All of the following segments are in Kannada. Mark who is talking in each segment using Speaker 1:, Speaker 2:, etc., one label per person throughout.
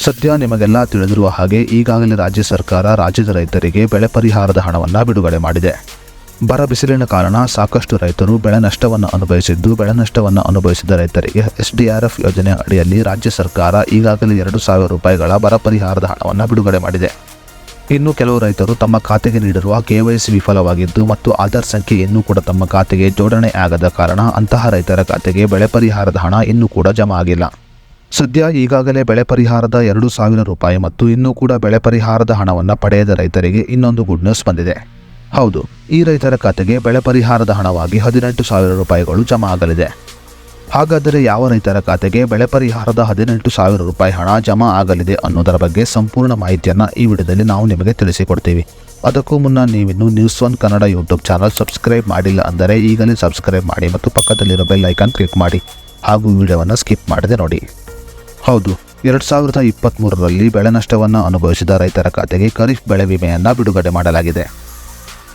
Speaker 1: ಸದ್ಯ ನಿಮಗೆಲ್ಲ ತಿಳಿದಿರುವ ಹಾಗೆ ಈಗಾಗಲೇ ರಾಜ್ಯ ಸರ್ಕಾರ ರಾಜ್ಯದ ರೈತರಿಗೆ ಬೆಳೆ ಪರಿಹಾರದ ಹಣವನ್ನು ಬಿಡುಗಡೆ ಮಾಡಿದೆ. ಬರ ಬಿಸಿಲಿನ ಕಾರಣ ಸಾಕಷ್ಟು ರೈತರು ಬೆಳೆ ನಷ್ಟವನ್ನು ಅನುಭವಿಸಿದ್ದು, ಬೆಳೆ ನಷ್ಟವನ್ನು ಅನುಭವಿಸಿದ ರೈತರಿಗೆ SDRF ಯೋಜನೆ ಅಡಿಯಲ್ಲಿ ರಾಜ್ಯ ಸರ್ಕಾರ ಈಗಾಗಲೇ 2,000 ರೂಪಾಯಿಗಳ ಬರ ಪರಿಹಾರದ ಹಣವನ್ನು ಬಿಡುಗಡೆ ಮಾಡಿದೆ. ಇನ್ನು ಕೆಲವು ರೈತರು ತಮ್ಮ ಖಾತೆಗೆ ನೀಡಿರುವ KYC ವಿಫಲವಾಗಿದ್ದು ಮತ್ತು ಆಧಾರ್ ಸಂಖ್ಯೆ ಇನ್ನೂ ಕೂಡ ತಮ್ಮ ಖಾತೆಗೆ ಜೋಡಣೆ ಆಗದ ಕಾರಣ ಅಂತಹ ರೈತರ ಖಾತೆಗೆ ಬೆಳೆ ಪರಿಹಾರದ ಹಣ ಇನ್ನೂ ಕೂಡ ಜಮಾ ಆಗಿಲ್ಲ. ಸದ್ಯ ಈಗಾಗಲೇ ಬೆಳೆ ಪರಿಹಾರದ 2,000 ರೂಪಾಯಿ ಮತ್ತು ಇನ್ನೂ ಕೂಡ ಬೆಳೆ ಪರಿಹಾರದ ಹಣವನ್ನು ಪಡೆಯದ ರೈತರಿಗೆ ಇನ್ನೊಂದು ಗುಡ್ ನ್ಯೂಸ್ ಬಂದಿದೆ. ಹೌದು, ಈ ರೈತರ ಖಾತೆಗೆ ಬೆಳೆ ಪರಿಹಾರದ ಹಣವಾಗಿ 18,000 ರೂಪಾಯಿಗಳು ಜಮಾ ಆಗಲಿದೆ. ಹಾಗಾದರೆ ಯಾವ ರೈತರ ಖಾತೆಗೆ ಬೆಳೆ ಪರಿಹಾರದ 18,000 ರೂಪಾಯಿ ಹಣ ಜಮಾ ಆಗಲಿದೆ ಅನ್ನೋದರ ಬಗ್ಗೆ ಸಂಪೂರ್ಣ ಮಾಹಿತಿಯನ್ನು ಈ ವಿಡಿಯೋದಲ್ಲಿ ನಾವು ನಿಮಗೆ ತಿಳಿಸಿಕೊಡ್ತೀವಿ. ಅದಕ್ಕೂ ಮುನ್ನ ನೀವಿನ್ನು News1 Kannada YouTube channel subscribe ಮಾಡಿಲ್ಲ ಅಂದರೆ ಈಗಲೇ ಸಬ್ಸ್ಕ್ರೈಬ್ ಮಾಡಿ ಮತ್ತು ಪಕ್ಕದಲ್ಲಿರೋ ಬೆಲ್ ಐಕಾನ್ ಕ್ಲಿಕ್ ಮಾಡಿ ಹಾಗೂ ವಿಡಿಯೋವನ್ನು ಸ್ಕಿಪ್ ಮಾಡದೆ ನೋಡಿ. ಹೌದು, 2023ರಲ್ಲಿ ಬೆಳೆ ನಷ್ಟವನ್ನು ಅನುಭವಿಸಿದ ರೈತರ ಖಾತೆಗೆ ಖರೀಫ್ ಬೆಳೆ ವಿಮೆಯನ್ನು ಬಿಡುಗಡೆ ಮಾಡಲಾಗಿದೆ.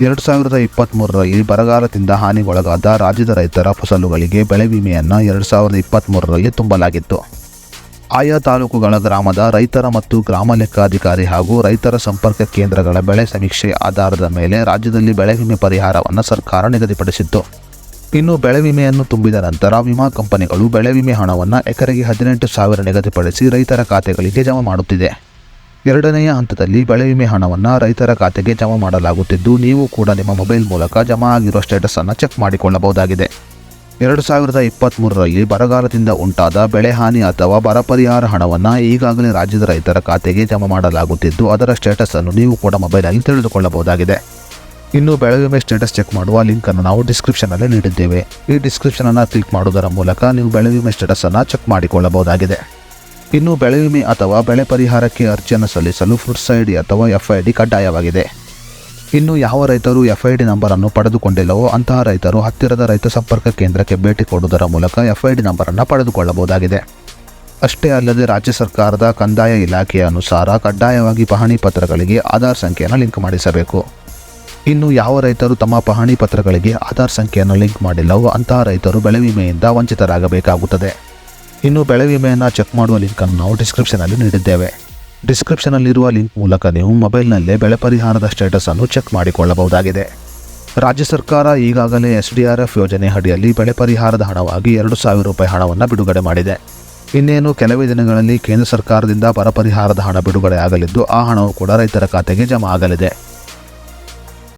Speaker 1: 2023ರಲ್ಲಿ ಬರಗಾಲದಿಂದ ಹಾನಿಗೊಳಗಾದ ರಾಜ್ಯದ ರೈತರ ಫಸಲುಗಳಿಗೆ ಬೆಳೆ ವಿಮೆಯನ್ನು 2023ರಲ್ಲಿ ತುಂಬಲಾಗಿತ್ತು. ಆಯಾ ತಾಲೂಕುಗಳ ಗ್ರಾಮದ ರೈತರ ಮತ್ತು ಗ್ರಾಮ ಲೆಕ್ಕಾಧಿಕಾರಿ ಹಾಗೂ ರೈತರ ಸಂಪರ್ಕ ಕೇಂದ್ರಗಳ ಬೆಳೆ ಸಮೀಕ್ಷೆ ಆಧಾರದ ಮೇಲೆ ರಾಜ್ಯದಲ್ಲಿ ಬೆಳೆ ವಿಮೆ ಪರಿಹಾರವನ್ನು ಸರ್ಕಾರ ನಿಗದಿಪಡಿಸಿತ್ತು. ಇನ್ನು ಬೆಳೆ ವಿಮೆಯನ್ನು ತುಂಬಿದ ನಂತರ ವಿಮಾ ಕಂಪನಿಗಳು ಬೆಳೆ ವಿಮೆ ಹಣವನ್ನು ಎಕರೆಗೆ 18,000 ನಿಗದಿಪಡಿಸಿ ರೈತರ ಖಾತೆಗಳಿಗೆ ಜಮಾ ಮಾಡುತ್ತಿದೆ. ಎರಡನೆಯ ಹಂತದಲ್ಲಿ ಬೆಳೆ ವಿಮೆ ಹಣವನ್ನು ರೈತರ ಖಾತೆಗೆ ಜಮಾ ಮಾಡಲಾಗುತ್ತಿದ್ದು, ನೀವು ಕೂಡ ನಿಮ್ಮ ಮೊಬೈಲ್ ಮೂಲಕ ಜಮಾ ಆಗಿರುವ ಸ್ಟೇಟಸನ್ನು ಚೆಕ್ ಮಾಡಿಕೊಳ್ಳಬಹುದಾಗಿದೆ. 2023ರಲ್ಲಿ ಬರಗಾಲದಿಂದ ಉಂಟಾದ ಬೆಳೆ ಹಾನಿ ಅಥವಾ ಬರ ಪರಿಹಾರ ಹಣವನ್ನು ಈಗಾಗಲೇ ರಾಜ್ಯದ ರೈತರ ಖಾತೆಗೆ ಜಮಾ ಮಾಡಲಾಗುತ್ತಿದ್ದು, ಅದರ ಸ್ಟೇಟಸನ್ನು ನೀವು ಕೂಡ ಮೊಬೈಲಲ್ಲಿ ತಿಳಿದುಕೊಳ್ಳಬಹುದಾಗಿದೆ. ಇನ್ನು ಬೆಳೆ ವಿಮೆ ಸ್ಟೇಟಸ್ ಚೆಕ್ ಮಾಡುವ ಲಿಂಕನ್ನು ನಾವು ಡಿಸ್ಕ್ರಿಪ್ಷನಲ್ಲಿ ನೀಡಿದ್ದೇವೆ. ಈ ಡಿಸ್ಕ್ರಿಪ್ಷನನ್ನು ಕ್ಲಿಕ್ ಮಾಡುವುದರ ಮೂಲಕ ನೀವು ಬೆಳೆ ವಿಮೆ ಸ್ಟೇಟಸನ್ನು ಚೆಕ್ ಮಾಡಿಕೊಳ್ಳಬಹುದಾಗಿದೆ. ಇನ್ನು ಬೆಳೆ ವಿಮೆ ಅಥವಾ ಬೆಳೆ ಪರಿಹಾರಕ್ಕೆ ಅರ್ಜಿಯನ್ನು ಸಲ್ಲಿಸಲು ಫ್ರೂಟ್ಸ್ ID ಅಥವಾ FID ಕಡ್ಡಾಯವಾಗಿದೆ. ಇನ್ನು ಯಾವ ರೈತರು FID ನಂಬರನ್ನು ಪಡೆದುಕೊಂಡಿಲ್ಲವೋ ಅಂತಹ ರೈತರು ಹತ್ತಿರದ ರೈತ ಸಂಪರ್ಕ ಕೇಂದ್ರಕ್ಕೆ ಭೇಟಿ ಕೊಡುವುದರ ಮೂಲಕ FID ನಂಬರನ್ನು ಪಡೆದುಕೊಳ್ಳಬಹುದಾಗಿದೆ. ಅಷ್ಟೇ ಅಲ್ಲದೆ ರಾಜ್ಯ ಸರ್ಕಾರದ ಕಂದಾಯ ಇಲಾಖೆಯ ಅನುಸಾರ ಕಡ್ಡಾಯವಾಗಿ ಪಹಣಿ ಪತ್ರಗಳಿಗೆ ಆಧಾರ್ ಸಂಖ್ಯೆಯನ್ನು ಲಿಂಕ್ ಮಾಡಿಸಬೇಕು. ಇನ್ನು ಯಾವ ರೈತರು ತಮ್ಮ ಪಹಣಿ ಪತ್ರಗಳಿಗೆ ಆಧಾರ್ ಸಂಖ್ಯೆಯನ್ನು ಲಿಂಕ್ ಮಾಡಿಲ್ಲವೋ ಅಂತಹ ರೈತರು ಬೆಳೆ ವಿಮೆಯಿಂದ ವಂಚಿತರಾಗಬೇಕಾಗುತ್ತದೆ. ಇನ್ನು ಬೆಳೆ ವಿಮೆಯನ್ನು ಚೆಕ್ ಮಾಡುವ ಲಿಂಕನ್ನು ನಾವು ಡಿಸ್ಕ್ರಿಪ್ಷನಲ್ಲಿ ನೀಡಿದ್ದೇವೆ. ಡಿಸ್ಕ್ರಿಪ್ಷನಲ್ಲಿರುವ ಲಿಂಕ್ ಮೂಲಕ ನೀವು ಮೊಬೈಲ್ನಲ್ಲೇ ಬೆಳೆ ಪರಿಹಾರದ ಸ್ಟೇಟಸನ್ನು ಚೆಕ್ ಮಾಡಿಕೊಳ್ಳಬಹುದಾಗಿದೆ. ರಾಜ್ಯ ಸರ್ಕಾರ ಈಗಾಗಲೇ SDRF ಯೋಜನೆ ಅಡಿಯಲ್ಲಿ ಬೆಳೆ ಪರಿಹಾರದ ಹಣವಾಗಿ 2,000 ರೂಪಾಯಿ ಹಣವನ್ನು ಬಿಡುಗಡೆ ಮಾಡಿದೆ. ಇನ್ನೇನು ಕೆಲವೇ ದಿನಗಳಲ್ಲಿ ಕೇಂದ್ರ ಸರ್ಕಾರದಿಂದ ಬರ ಪರಿಹಾರದ ಹಣ ಬಿಡುಗಡೆ ಆಗಲಿದ್ದು, ಆ ಹಣವು ಕೂಡ ರೈತರ ಖಾತೆಗೆ ಜಮಾ ಆಗಲಿದೆ.